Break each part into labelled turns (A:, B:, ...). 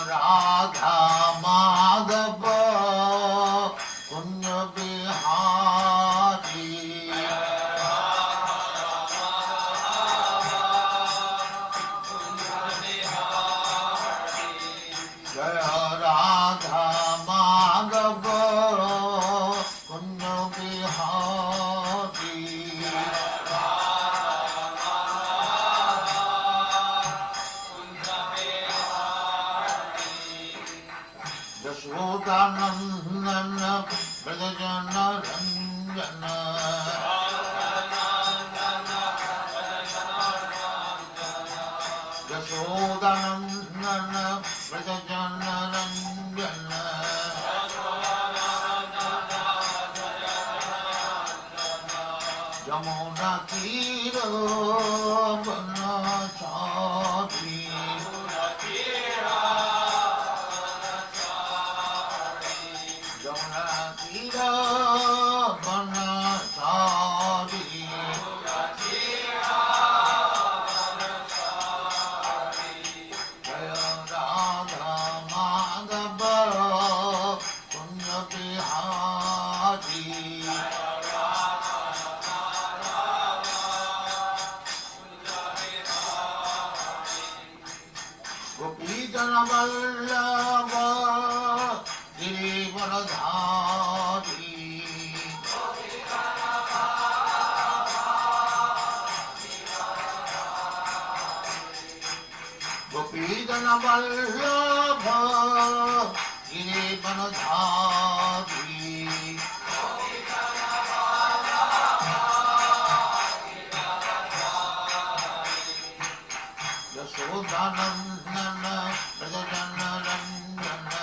A: Radha Madhava Punya Bihari Jaya Radha Madhava Punya Bihari Yashodanandana Vrajajana Ranjana Yashodanandana Vrajajana Ranjana Jamuna Tira Vanachari Jamuna Tira Vanachari Jaya Radha Madhava Punya Bihari Gopijana Vallabha Girivaradhari Gopijana Vallabha Girivaradhari Yashodanandana Vrajajana Ranjana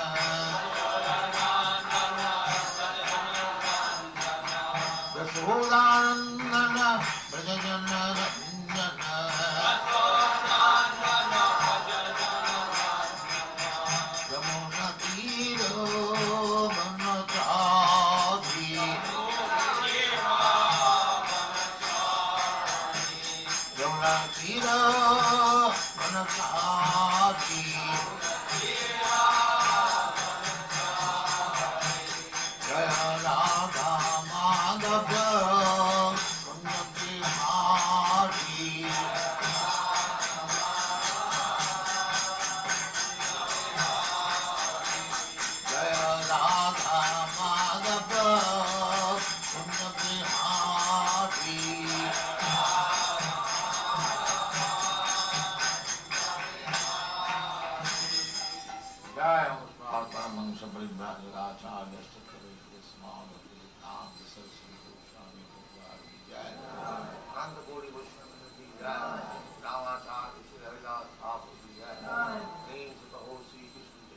A: Yashodanandana Vrajajana Ranjana Yamuna Tira Vanachari Yamuna Tira Vanachari Jaya Radha Madhava Punya Bihari Jaya Radha Madhava Punya Bihari Jaya Paramang Sabribhajagacharya Stakari Smavati Nam Saraswati Swami Prabhupad Jaya Kandapuri Vaishnavati Jaya Ramacharya Shri Haridas Thakur Jaya Name to the whole Sri Krishna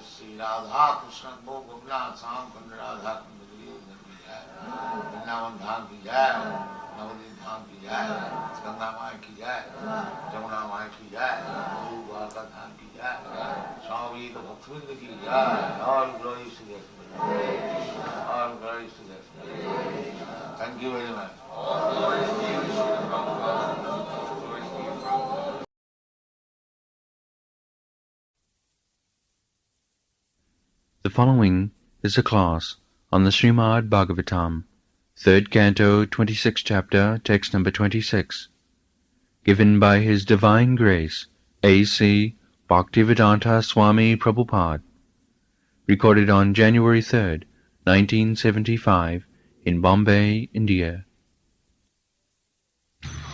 A: Sri Radha Krishna Bhogavna Sam Kanda Radha Kanda Jaya Vrindavan Dham Ki Jaya Navadip Dham Ki Jaya Ganga Mai Ki Jaya Jamuna Mai Ki Jaya Guru Dwarka Dham Ki Jaya Swami Bhaktivedanta Ki Jaya All glories to the All glories to the Thank you very much.
B: The following is a class on the SRIMAD Bhagavatam, 3rd Canto, 26th Chapter, Text number 26, given by His Divine Grace, A.C. Bhaktivedanta Swami Prabhupad, recorded on January 3rd, 1975, in Bombay, India.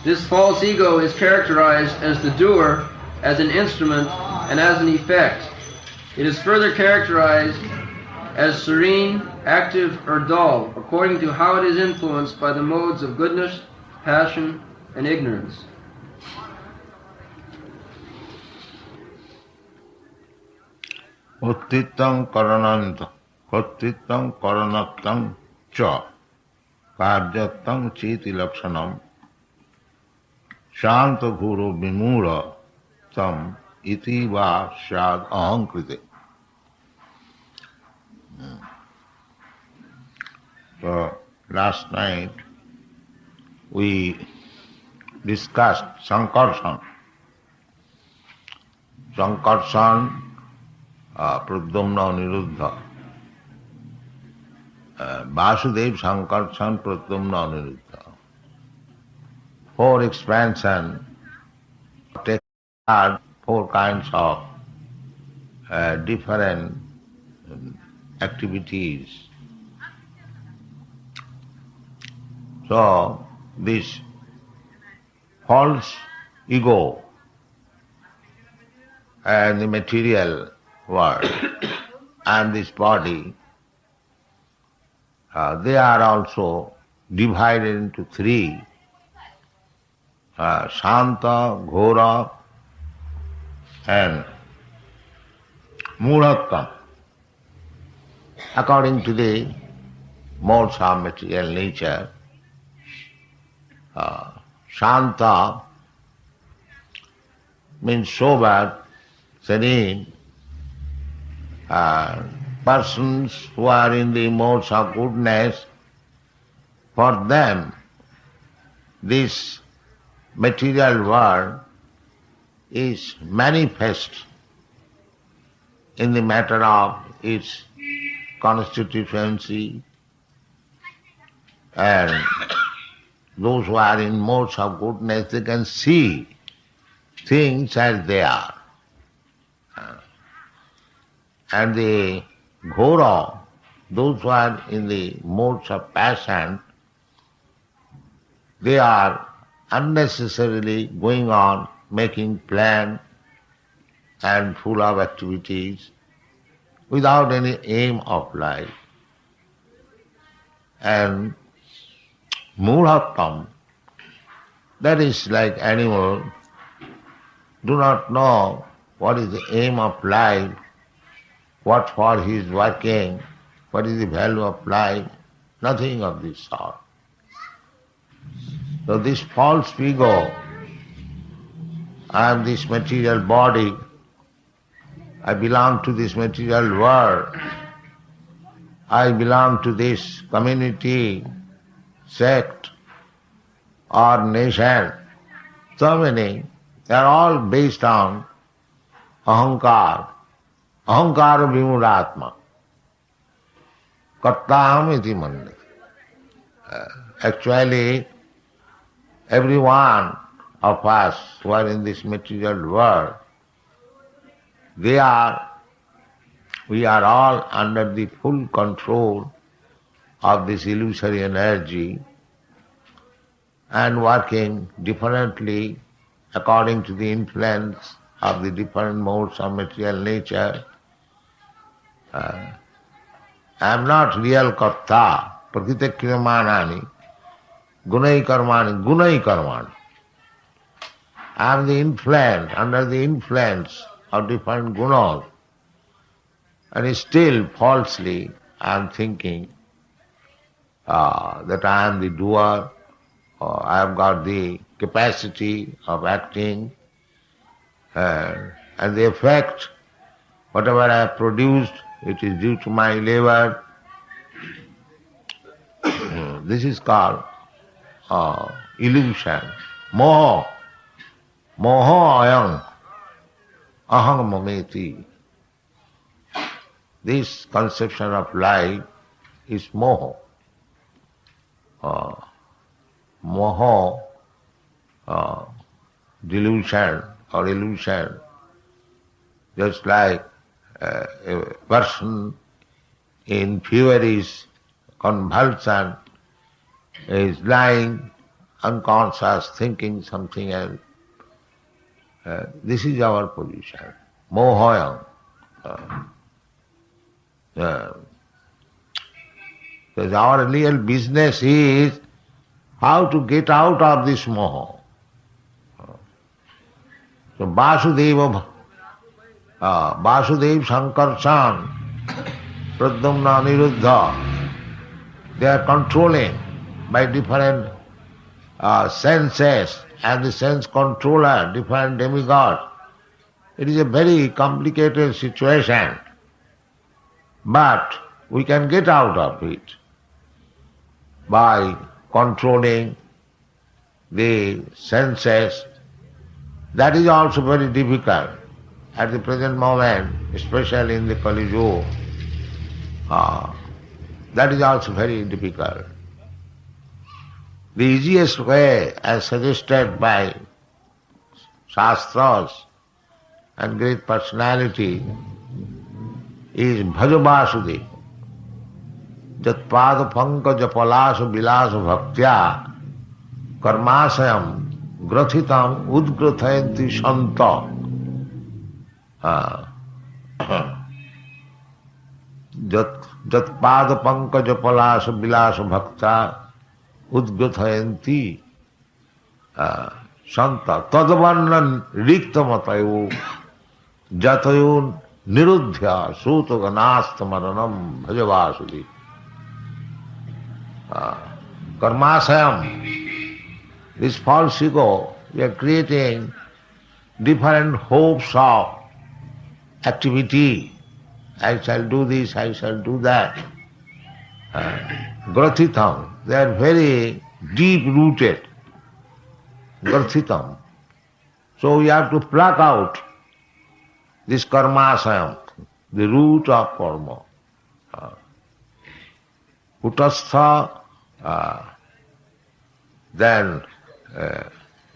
C: This false ego is characterized as the doer, as an instrument, and as an effect. It is further characterized as serene, active, or dull, according to how it is influenced by the modes of goodness, passion, and ignorance.
A: Uttitam karananta, uttitam karanaktam cha, karyatam chiti lakshanam, shanta guru vimura tam iti va shad ahankrite. So last night we discussed Sankarshan. Sankarshan, Pradyumna, Niruddha. Vasudev, Sankarshan, Pradyumna, Niruddha. Four expansion take four kinds of different activities. So this false ego and the material world and this body, they are also divided into three: Shanta, Ghora and Murhattam. According to the modes of material nature, Shanta means sober, serene. Persons who are in the modes of goodness, for them this material world is manifest in the matter of its constituency, and those who are in modes of goodness, they can see things as they are. And the Ghora, those who are in the modes of passion, they are unnecessarily going on making plans and full of activities without any aim of life. And Murhattam, that is like animal, do not know what is the aim of life, what for he is working, what is the value of life, nothing of this sort. So this false ego, I am this material body, I belong to this material world, I belong to this community, sect or nation, so many, they are all based on ahankar, ahankara vimuratma, kartaham iti mande. Actually, every one of us who are in this material world, we are all under the full control of this illusory energy and working differently according to the influence of the different modes of material nature. I am not real karta, prakriti kriyamanani, gunai karmani. I am the influence, under the influence of different gunas, and still falsely I am thinking that I am the doer, or I have got the capacity of acting, and the effect, whatever I have produced, it is due to my labor. This is called illusion, moho, ayam, aham mameti. This conception of life is moho. Moho, delusion or illusion, just like a person in feverish convulsion is lying unconscious, thinking something else. This is our position. Mohoyam. Because our real business is how to get out of this moho. So Vasudev Sankarshan, Pradyumna, Niruddha, they are controlling by different senses and the sense controller, different demigods. It is a very complicated situation, but we can get out of it by controlling the senses, that is also very difficult. At the present moment, especially in the Kali Yuga, that is also very difficult. The easiest way, as suggested by Shastras and great personality, is Bhajavasudev. Jat pada pankaja palasa vilasa bhaktya karmasayam grathitam udgrathayanti santa. Jat pada pankaja palasa vilasa bhaktya udgrathayanti santa tadavanna riktamatayo jatayo niruddhya sutaganaastamaranam bhajavasudev. Karmasayam, this false ego, we are creating different hopes of activity. I shall do this, I shall do that. Grathitam, they are very deep rooted. Grathitam. So we have to pluck out this karmasayam, the root of karma. Kutastha, then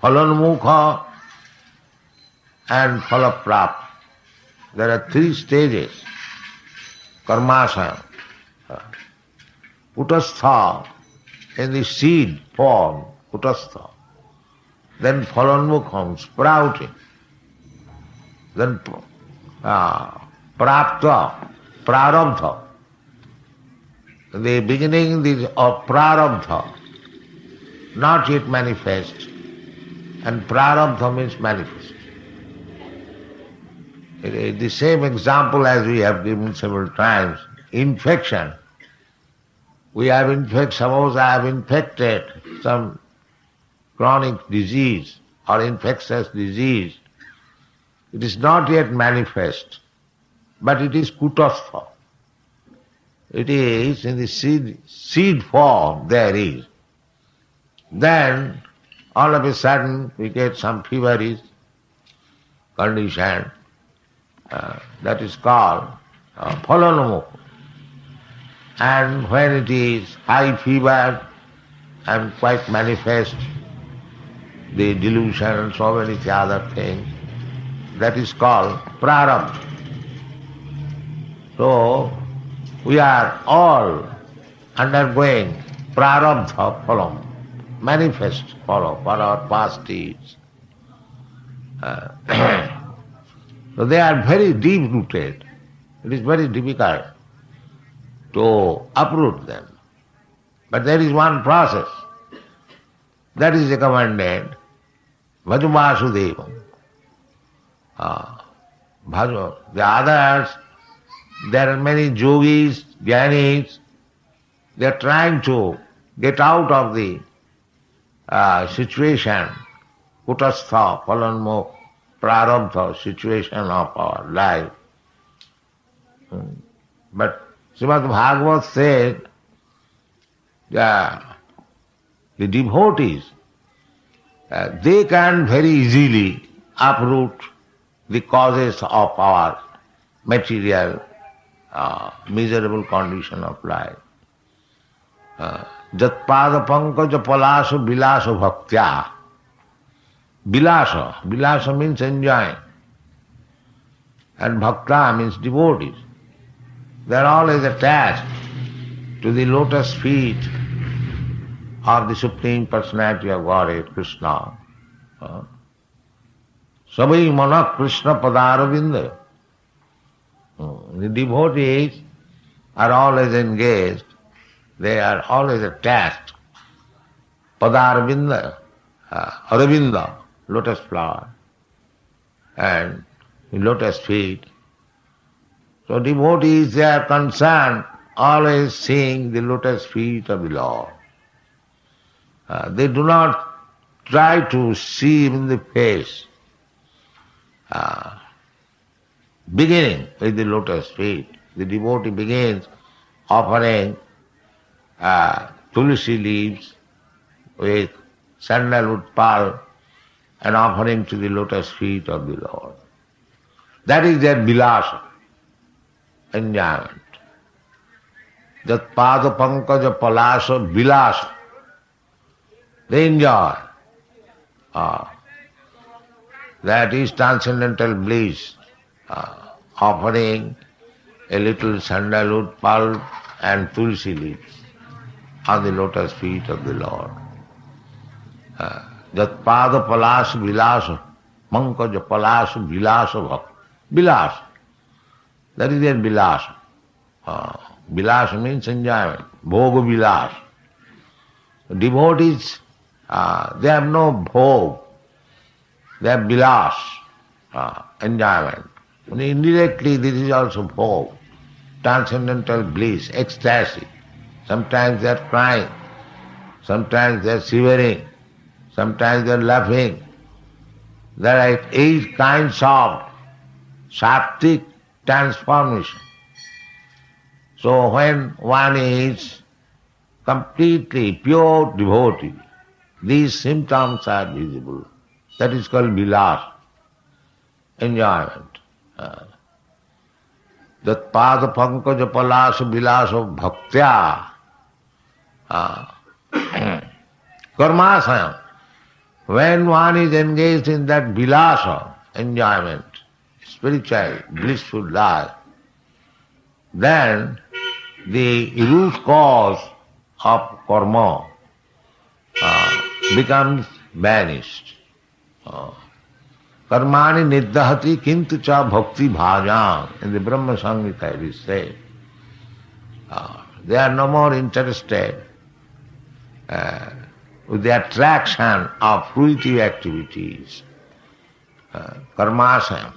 A: phalanmukha and phalaprap. There are three stages. Karmasayam. Kutastha, in the seed form, kutastha. Then phalanmukham, sprouting. Then prapta, prarabdha. The beginning of prarabdha, not yet manifest, and prarabdha means manifest. The same example as we have given several times, infection. We have suppose I have infected some chronic disease or infectious disease. It is not yet manifest, but it is kutastha. It is in the seed form there is. Then all of a sudden we get some feverish condition that is called phalanmukha. And when it is high fever and quite manifest, the delusion and so many other things, that is called prarabdha. So we are all undergoing prarabdha phalam, manifest phalam for our past deeds. So they are very deep rooted. It is very difficult to uproot them. But there is one process that is recommended, Bhajavasudevam. The others, there are many yogis, jnanis, they are trying to get out of the situation, kutastha, phalanmukha, prarabdha situation of our life. But Srimad Bhagavad said the devotees, they can very easily uproot the causes of our material miserable condition of life. Jatpada pankaja palasa vilasa bhaktya. Vilasa means enjoying. And bhakta means devotees. They are always attached to the lotus feet of the Supreme Personality of Godhead, Krishna. Sabai mana Krishna padaravinda. The devotees are always engaged, they are always attached. Padaravinda, Aravinda, lotus flower, and the lotus feet. So devotees, they are concerned always seeing the lotus feet of the Lord. They do not try to see him in the face. Beginning with the lotus feet, the devotee begins offering tulsi leaves with sandalwood pearl and offering to the lotus feet of the Lord. That is their vilasa, enjoyment. That pada pankaja palasa vilasa. They enjoy. That is transcendental bliss, offering a little sandalwood pulp and tulsi leaves on the lotus feet of the Lord. That pada palasa vilasa, pankaja palasa vilasa bhakti. Vilasa. That is their vilasa. Vilasa means enjoyment. Bhoga vilasa. Devotees, they have no bhog. They have vilas, enjoyment. And indirectly this is also bhog, transcendental bliss, ecstasy. Sometimes they are crying, sometimes they are shivering, sometimes they are laughing. There are 8 kinds of sattvic transformation. So when one is completely pure devotee, these symptoms are visible. That is called vilas, enjoyment. That pada pankaja palasa vilasa bhaktya karmasayam. When one is engaged in that vilasa, enjoyment, spiritual, blissful life, then the root cause of karma becomes vanished. Karmani niddhati kintu cha bhakti bhajam. In the Brahma Samhita it is said. They are no more interested with the attraction of fruitive activities. Karmasayam,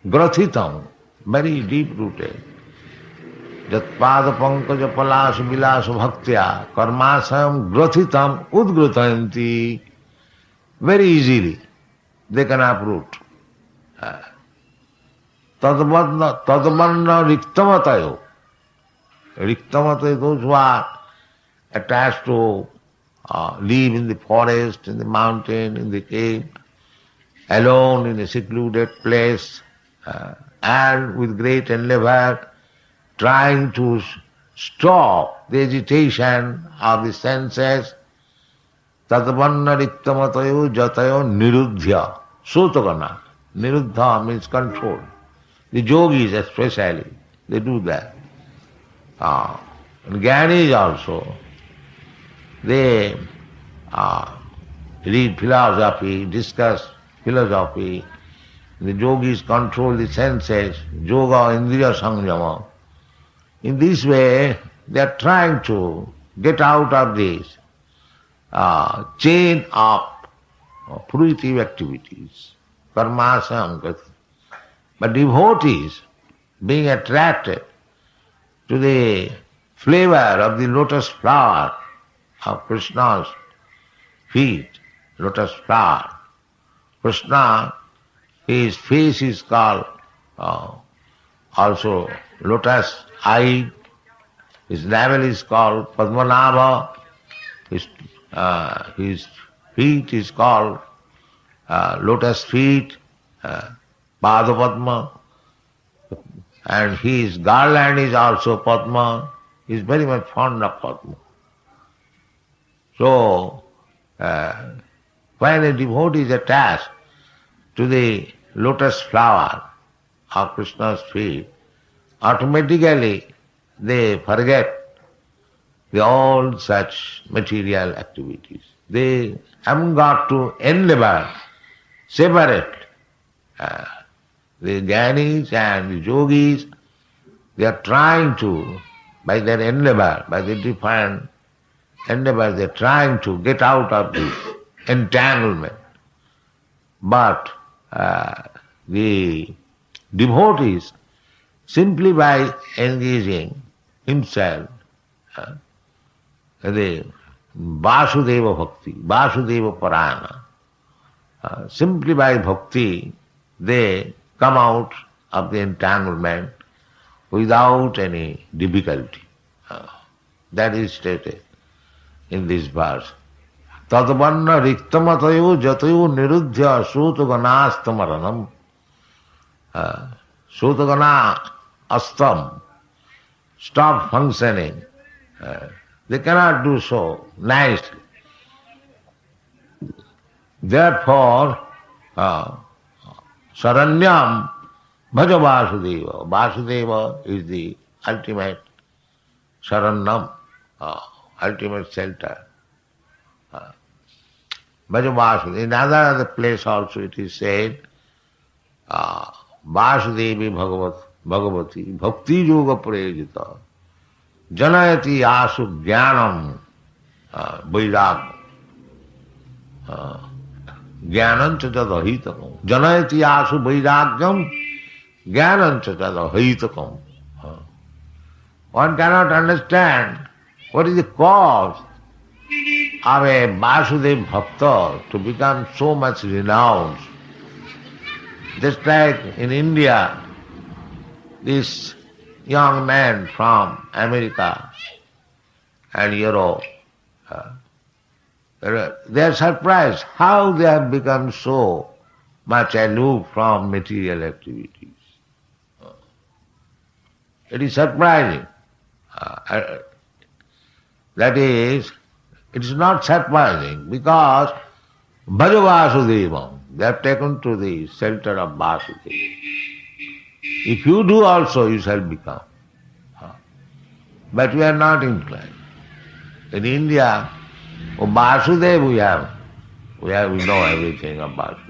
A: grathitam, very deep rooted. Jat pada pankaja palasa vilasa bhaktya karmasayam grathitam udgratayanti. Very easily they can uproot. Tadavanna riktamatayo. Riktamatayo, those who are attached to live in the forest, in the mountain, in the cave, alone in a secluded place, and with great endeavor trying to stop the agitation of the senses. Tadavanna riktamatayo jatayo niruddhya. Sotagana. Niruddha means control. The yogis especially, they do that. And Gyanis also, they read philosophy, discuss philosophy. The yogis control the senses, yoga, indriya samyama. In this way, they are trying to get out of this chain of fruitive activities, karmasam. But devotees, being attracted to the flavor of the lotus flower of Krishna's feet, lotus flower. Krishna, his face is called also lotus eye, his navel is called Padmanabha, his feet is called lotus feet, Padma, and his garland is also Padma. He is very much fond of Padma. So, when a devotee is attached to the lotus flower of Krishna's feet, automatically they forget all such material activities. They haven't got to endeavor, separate. The Jnanis and the Yogis, they are trying to, by their endeavor, by their different endeavor, they are trying to get out of this entanglement. But the devotees, simply by engaging himself, the Vasudeva Bhakti, Vasudeva Parayana, simply by bhakti, they come out of the entanglement without any difficulty. That is stated in this verse. Tadvanna riktamatayo jatayo nirudhya sutaganaastamaranam. Sutagana astam. Stop functioning. They cannot do so nicely. Therefore, Saranyam Bhaja Vasudeva. Vasudeva is the ultimate Saranyam, ultimate shelter. Bhaja Vasudeva. In other place also it is said, Vasudevi Bhagavati Bhakti Yoga Prejita Janayati Asu Jnanam Vairagam Jnanam Chadadahitakam Janayati Asu Vairagyam Jnanam Chadadahitakam. One cannot understand what is the cause of a Vasudeva Bhakta to become so much renounced. Just like in India, this young man from America and Europe, they are surprised how they have become so much aloof from material activities. It is surprising. That is, it is not surprising because Bhaja Vasudevam, they have taken to the shelter of Vasudeva. If you do also, you shall become. But we are not inclined. In India, Vasudeva we know everything of Vasudeva.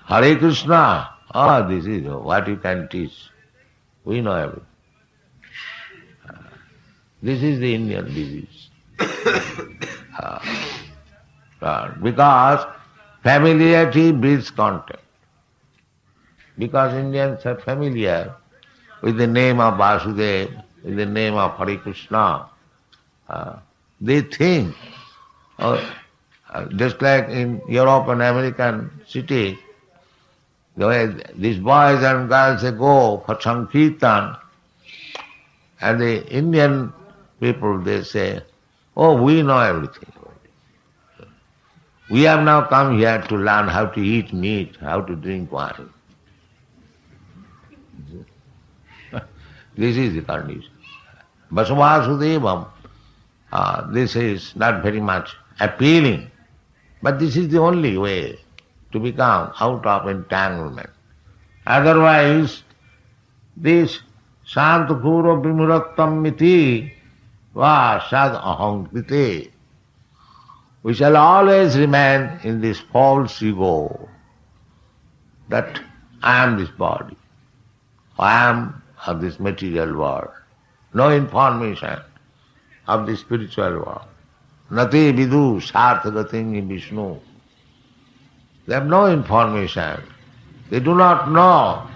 A: Hare Krishna, this is what you can teach. We know everything. This is the Indian disease. Because familiarity breeds contempt. Because Indians are familiar with the name of Vasudeva, with the name of Hare Krishna, they think, just like in Europe and American cities, the way these boys and girls they go for Sankirtan, and the Indian people they say, oh, we know everything. We have now come here to learn how to eat meat, how to drink wine. This is the condition. Vasudeva, this is not very much appealing, but this is the only way to become out of entanglement. Otherwise, this Santakura Vimurattam Miti va sad ahankite. We shall always remain in this false ego that I am this body, I am of this material world. No information of the spiritual world. Nati vidu sarthagating Vishnu. They have no information. They do not know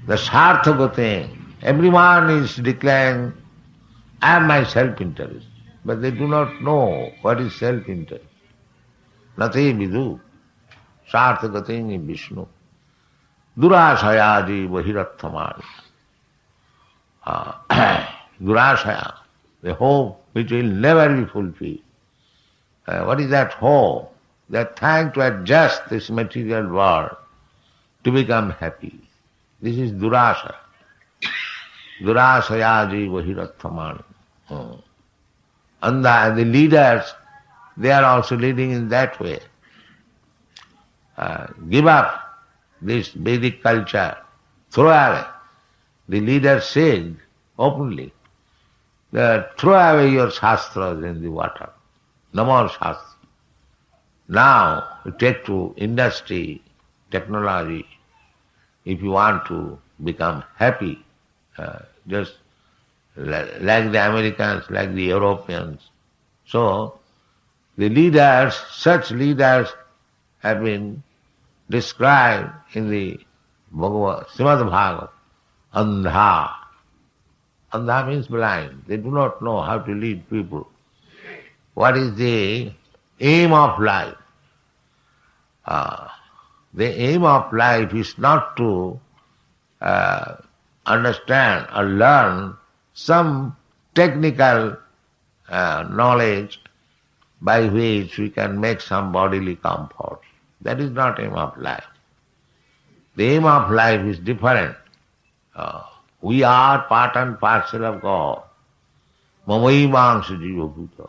A: the sarthagating. Everyone is declaring, I am my self-interest. But they do not know what is self-interest. Nati vidu sarthagating Vishnu. Durashayaji vahirathamani. Durashaya, the hope which will never be fulfilled. What is that hope? They are trying to adjust this material world to become happy. This is durasha. Durashayaji vahirathamani. And the leaders, they are also leading in that way. Give up this Vedic culture, throw away. The leader said openly that throw away your shastras in the water. No more shastras. Now you take to industry, technology, if you want to become happy, just like the Americans, like the Europeans. So the leaders, such leaders have been described in the SRIMAD Bhagavatam. Andha. Andha means blind. They do not know how to lead people. What is the aim of life? The aim of life is not to understand or learn some technical knowledge, by which we can make some bodily comfort. That is not aim of life. The aim of life is different. We are part and parcel of God. Mamaivangsha jiva bhuta.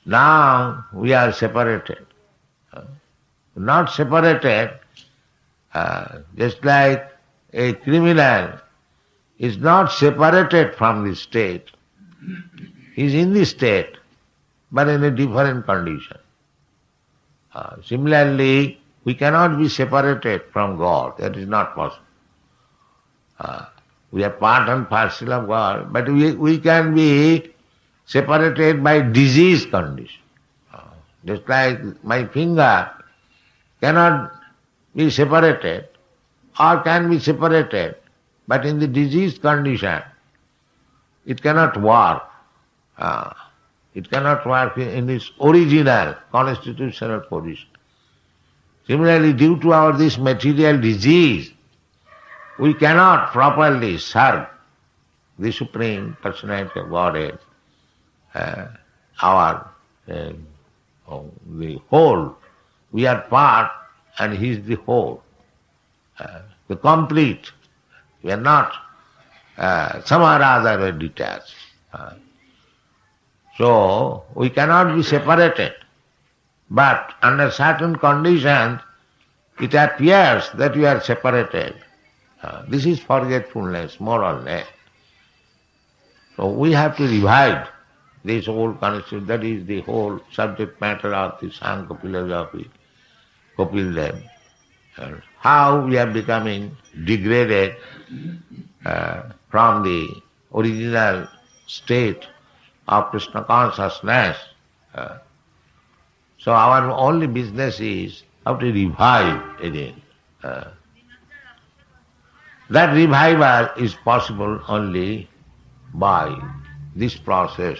A: Now we are separated. Not separated, just like a criminal is not separated from the state. He is in the state, but in a different condition. Similarly, we cannot be separated from God. That is not possible. We are part and parcel of God, but we can be separated by disease condition. Just like my finger cannot be separated or can be separated, but in the disease condition, it cannot work. It cannot work in its original constitutional position. Similarly, due to this material disease, we cannot properly serve the Supreme Personality of Godhead, the whole. We are part and He is the whole, the complete. We are not somehow or other detached. So we cannot be separated. But under certain conditions, it appears that we are separated. This is forgetfulness, more or less. So we have to revive this whole concept. That is the whole subject matter of the Sankhya philosophy, Kapil. How we are becoming degraded from the original state of Krishna consciousness. So our only business is how to revive again. That revival is possible only by this process.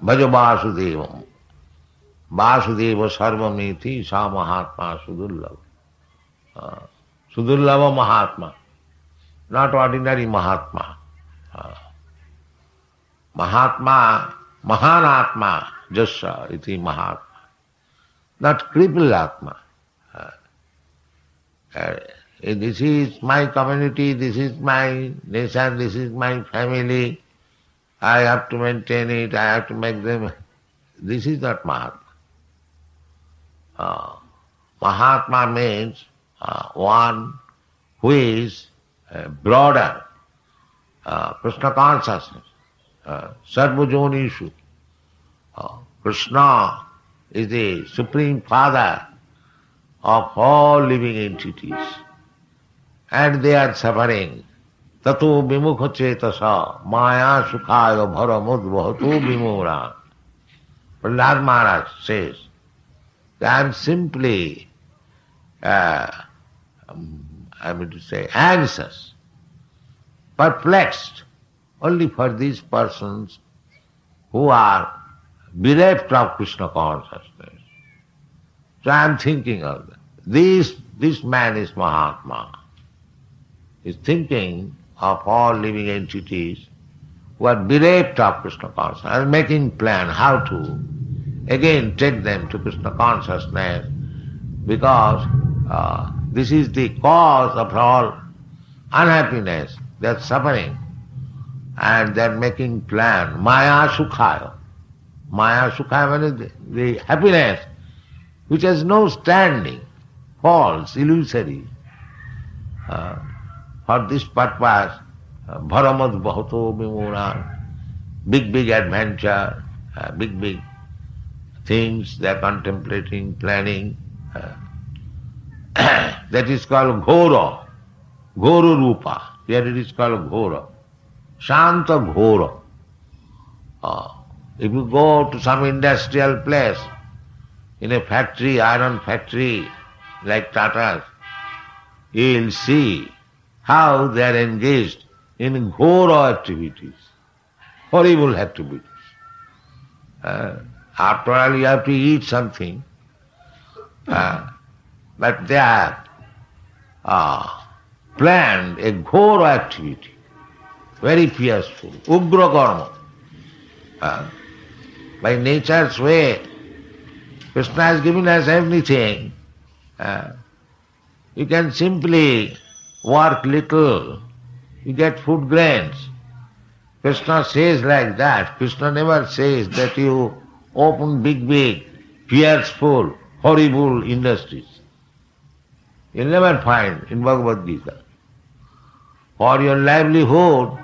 A: Bhaja Vasudevam. Vasudeva sarvamiti sa Mahatma Sudullava. Sudullava Mahatma. Not ordinary Mahatma. Mahatma, Mahanatma, Jasya, iti Mahatma. Not crippled Atma. This is my community, this is my nation, this is my family. I have to maintain it, I have to make them. This is not Mahatma. Mahatma means one who is broader, Krishna consciousness, Sarvajonishu. Krishna is the Supreme Father of all living entities, and they are suffering. Tato vimukha cetasa maya sukhaya bharamudvahatu vimura. Prahlad Maharaj says, I am simply, anxious, perplexed, only for these persons who are bereft of Krishna consciousness. So I am thinking of that. This man is Mahatma. He is thinking of all living entities who are bereft of Krishna consciousness and making plan how to again take them to Krishna consciousness, because this is the cause of all unhappiness. They are suffering and they are making plan. Maya sukhaya. Maya sukhaya means the happiness which has no standing, false, illusory. For this purpose, bharamad bhato vimura, big adventure, big things they are contemplating, planning. That is called ghora, ghora rupa. Here it is called ghora, shanta ghora. If you go to some industrial place, in a factory, iron factory, like Tata's, you will see how they are engaged in ghora activities, horrible activities. After all, you have to eat something, but they have planned a ghora activity, very fearful, ugra karma. By nature's way, Krishna has given us everything. You can simply work little, you get food grains. Krishna says like that. Krishna never says that you open big, fearful, horrible industries. You'll never find in Bhagavad Gita. For your livelihood,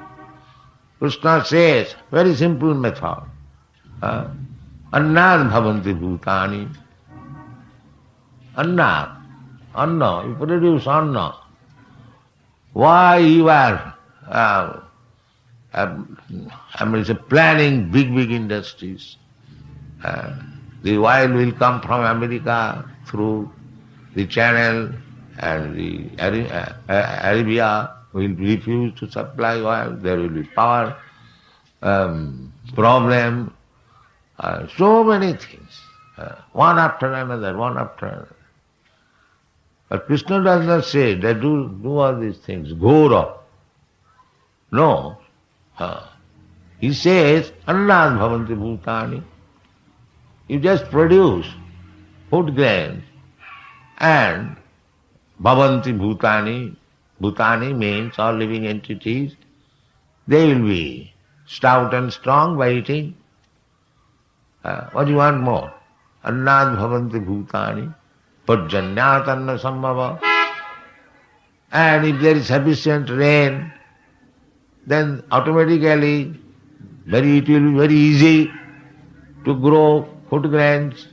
A: Krishna says, very simple method. Annad bhavanti bhutani. Annad. Anna. You produce anna. Why you are planning big industries? The oil will come from America through the channel, and the Arabia will refuse to supply oil. There will be power problem. So many things, one after another. But Krishna does not say that do all these things, Ghora. No. He says, Annad bhavanti bhutani. You just produce food grains and bhavanti bhutani. Bhutani means all living entities. They will be stout and strong by eating. What do you want more? Annad bhavanti bhutani. Pajjanyat anna sambhava. And if there is sufficient rain, then automatically it will be very easy to grow food grains.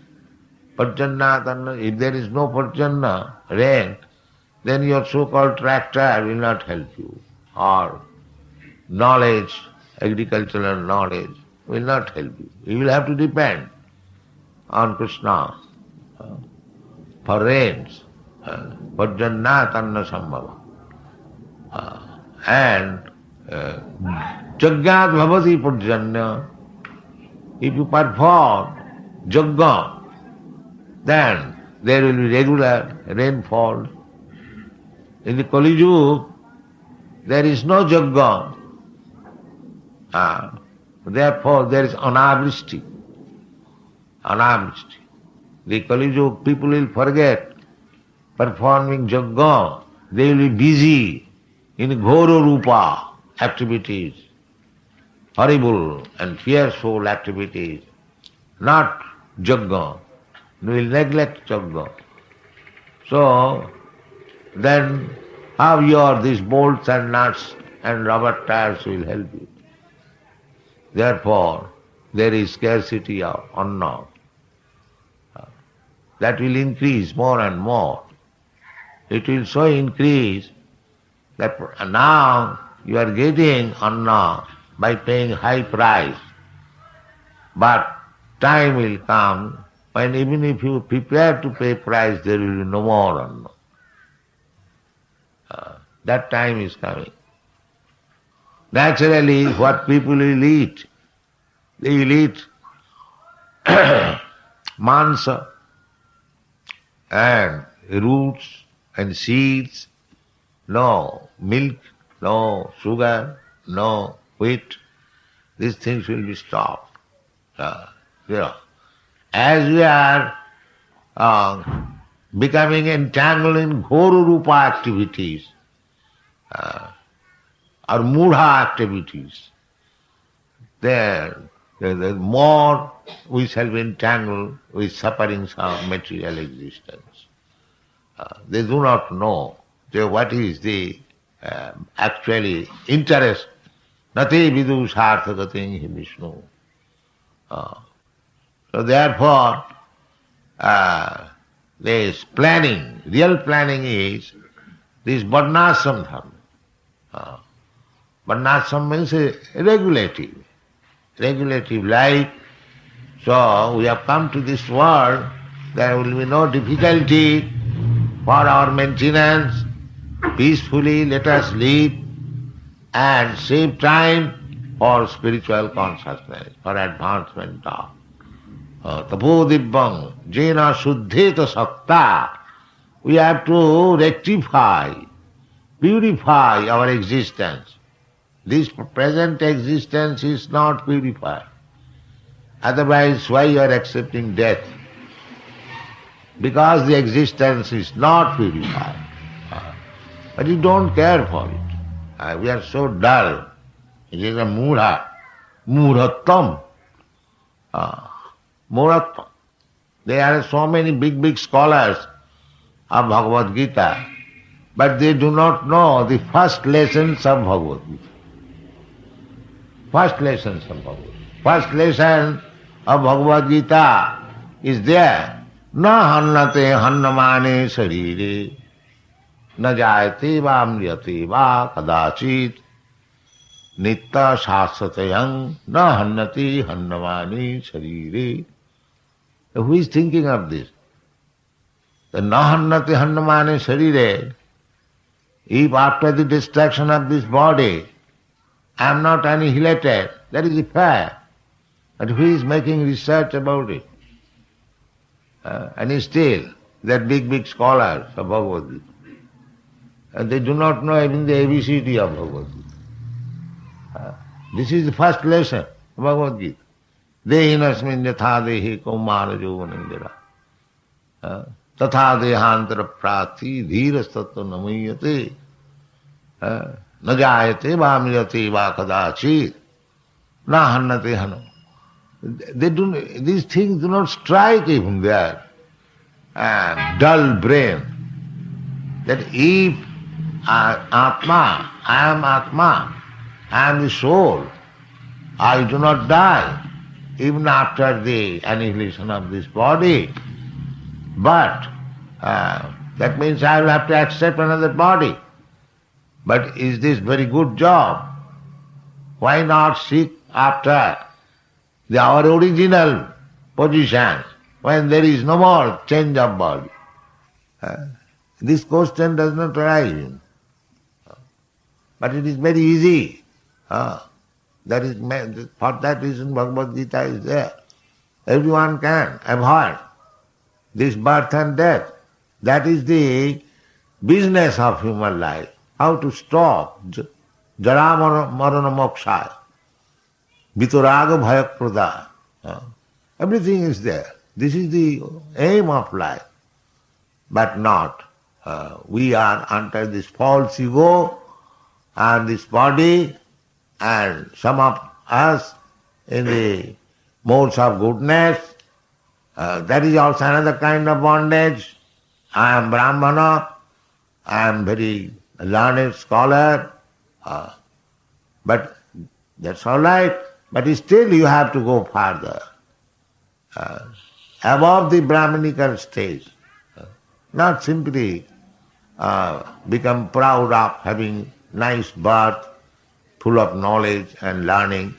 A: Pajjanyat anna. If there is no pajjanya, rain, then your so-called tractor will not help you. Or knowledge, agricultural knowledge, will not help you. You will have to depend on Krishna for rains. Pajjanyat anna sambhava. And Jagyat bhavati pajjanya. If you perform Jagga, then there will be regular rainfall. In the Kali Yuga, there is no Jagga. Therefore, there is anavrishti. The Kali Yuga people will forget performing Jagga. They will be busy in Ghora Rupa activities, horrible and fearful activities, not Jagga. They will neglect Jagga. So, then how these bolts and nuts and rubber tires will help you? Therefore, there is scarcity of anna. That will increase more and more. It will so increase that now you are getting anna by paying high price. But time will come when even if you prepare to pay price, there will be no more anna. That time is coming. Naturally, what people will eat? They will eat mansa and roots and seeds, no milk, no sugar, no wheat. These things will be stopped. As we are becoming entangled in Ghora Rupa activities, or Mudha activities, the more we shall be entangled with sufferings of material existence. They do not know what is the actually interest. Nati vidu sarthagating hi Vishnu. So therefore, this planning, real planning is this varnashram dharma. Varnashram means regulative life. So we have come to this world, there will be no difficulty for our maintenance. Peacefully let us live and save time for spiritual consciousness, for advancement of tapo dibbang jena suddheta sakta. We have to rectify, purify our existence. This present existence is not purified. Otherwise, why you are accepting death? because the existence is not purified. But you don't care for it. We are so dull. It is a mudha, mudhattam. Mudhattam. There are so many big scholars of Bhagavad Gita, but they do not know the first lessons of Bhagavad Gita. First lessons of Bhagavad Gita. First lesson of Bhagavad Gita is there. Na hannate hannamane sarire, na jayate va amriyate va kadachit, nitta shasatayang na hannate hannamane sarire. Who is thinking of this? The na hannate hannamane sarire, if after the destruction of this body I am not annihilated, that is the fact. But who is making research about it? And still, that big scholars of Bhagavad Gita. And they do not know even the ABCD of Bhagavad Gita. This is the first lesson of Bhagavad Gita. Dehinasmin yatha dehi kaumara jovanandira. Tatha dehantara prati dhiras tattva namayate. Na jayate vamyate va kadachit. Na hannate hanam. These things do not strike even their dull brain. That if Atma, I am the soul, I do not die even after the annihilation of this body. But that means I will have to accept another body. But is this very good job? Why not seek after our original position when there is no more change of body? This question does not arise. But it is very easy. That is, for that reason Bhagavad Gita is there. Everyone can avoid this birth and death. That is the business of human life. How to stop jara marana moksha, vitaraga bhayaprada. Everything is there. This is the aim of life. But not. We are under this false ego and this body, and some of us in the modes of goodness. That is also another kind of bondage. I am Brahmana, I am very learned scholar, but that's all right. But still you have to go further, above the Brahminical stage. Not simply become proud of having nice birth, full of knowledge and learning.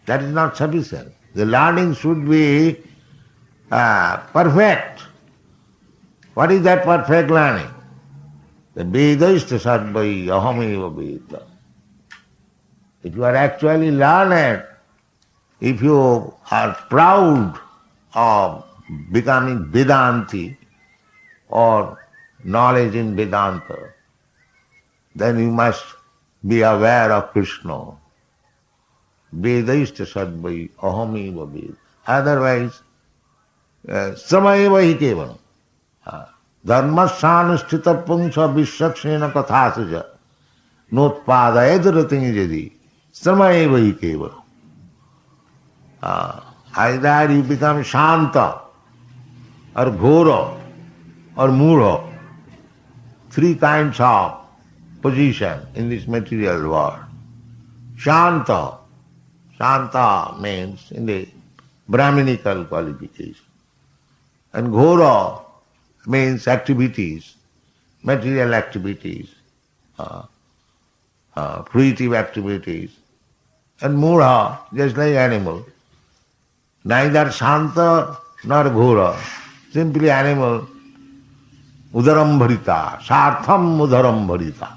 A: That is not sufficient. The learning should be perfect. What is that perfect learning? The Vedaista sarvai ahameva Veda. If you are actually learned, if you are proud of becoming Vedanti or knowledge in Vedanta, then you must be aware of Krishna. Vedaista sarvai ahameva Veda. Otherwise, samayeva hi kevalam. Dharmasyanusthita pungsha vishakshena kathasaja notpadayad rating jadi samayeva hi kevalam. Either you become shanta or ghora or mudha. Three kinds of position in this material world. Shanta. Shanta means in the Brahminical qualification. And ghora means activities, material activities, fruitive activities. And mudha, just like animal. Neither shanta nor ghora, simply animal. Udaram bharita, sartham udaram bharita.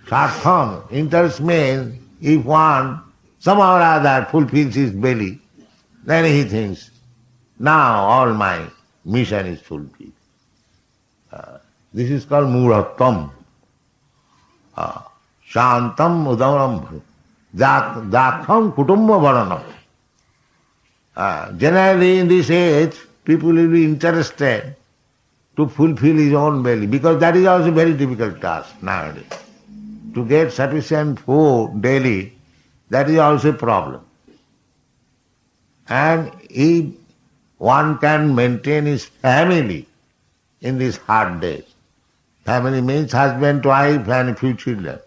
A: Sartham, interest means if one somehow or other fulfills his belly, then he thinks, now all my mission is fulfilled. This is called mudhattam. Shantam udaram dakham kutumba varanam. Generally in this age, people will be interested to fulfill his own belly, because that is also a very difficult task nowadays. To get sufficient food daily, that is also a problem. And if one can maintain his family in these hard days, family means husband, wife and a few children,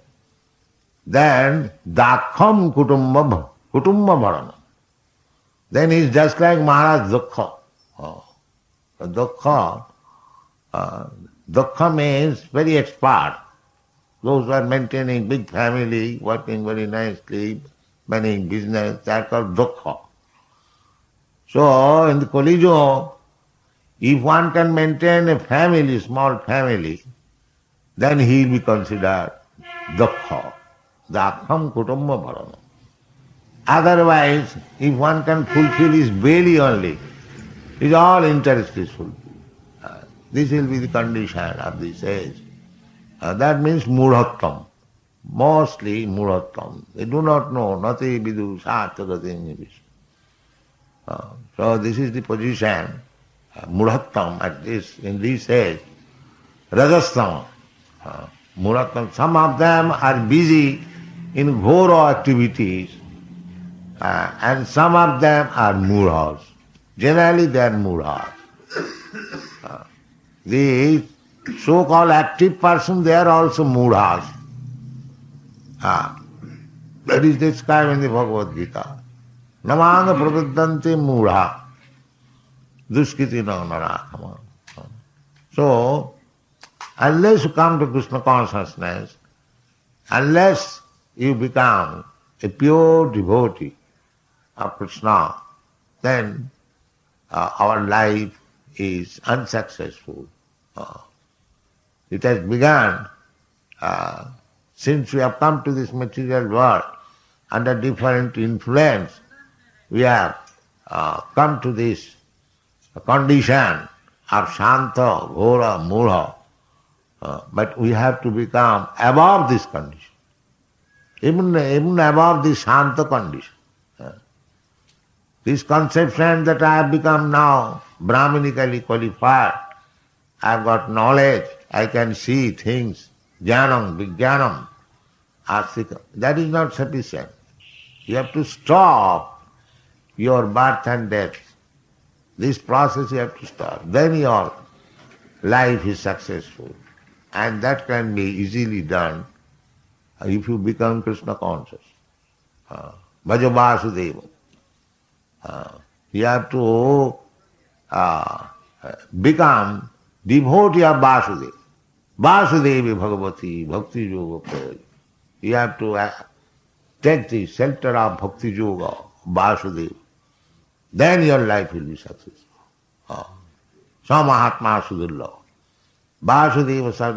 A: then dakham kutumba bharana. Then he is just like Maharaj Dukkha. Dukkha means very expert. Those who are maintaining big family, working very nicely, managing business, they are called Dukkha. So in the Kali Yuga, if one can maintain a family, small family, then he will be considered Dukkha. Dakham kutumba bharana. Otherwise, if one can fulfill his belly only, his all interest is fulfilled. This will be the condition of this age. That means mudhattam. Mostly mudhattam. They do not know, nati vidu satagati. So this is the position, mudhattam at this, in this age. Rajastama. Mudhattam. Some of them are busy in ghora activities, and some of them are mudhas. Generally they are mudhas. The so-called active person, they are also mudhas. That is described in the Bhagavad Gita. Namanga pravidanti mudha duskiti narakama. So, unless you come to Krishna consciousness, unless you become a pure devotee of Krishna, then our life is unsuccessful. It has begun since we have come to this material world under different influence. We have come to this condition of Shanta, Ghora, Mudha, but we have to become above this condition, even above this Shanta condition. This conception that I have become now Brahmanically qualified, I have got knowledge, I can see things, jnanam, vijnanam, astika, that is not sufficient. You have to stop your birth and death. This process you have to stop. Then your life is successful. And that can be easily done if you become Krishna conscious. Bhaja Vasudeva. You have to become devotee of Vasudeva. Vasudevi Bhagavati Bhakti Yoga Prayag. You have to take the shelter of Bhakti Yoga, Vasudeva. Then your life will be successful. Sa Mahatma Sudurlabha. Vasudeva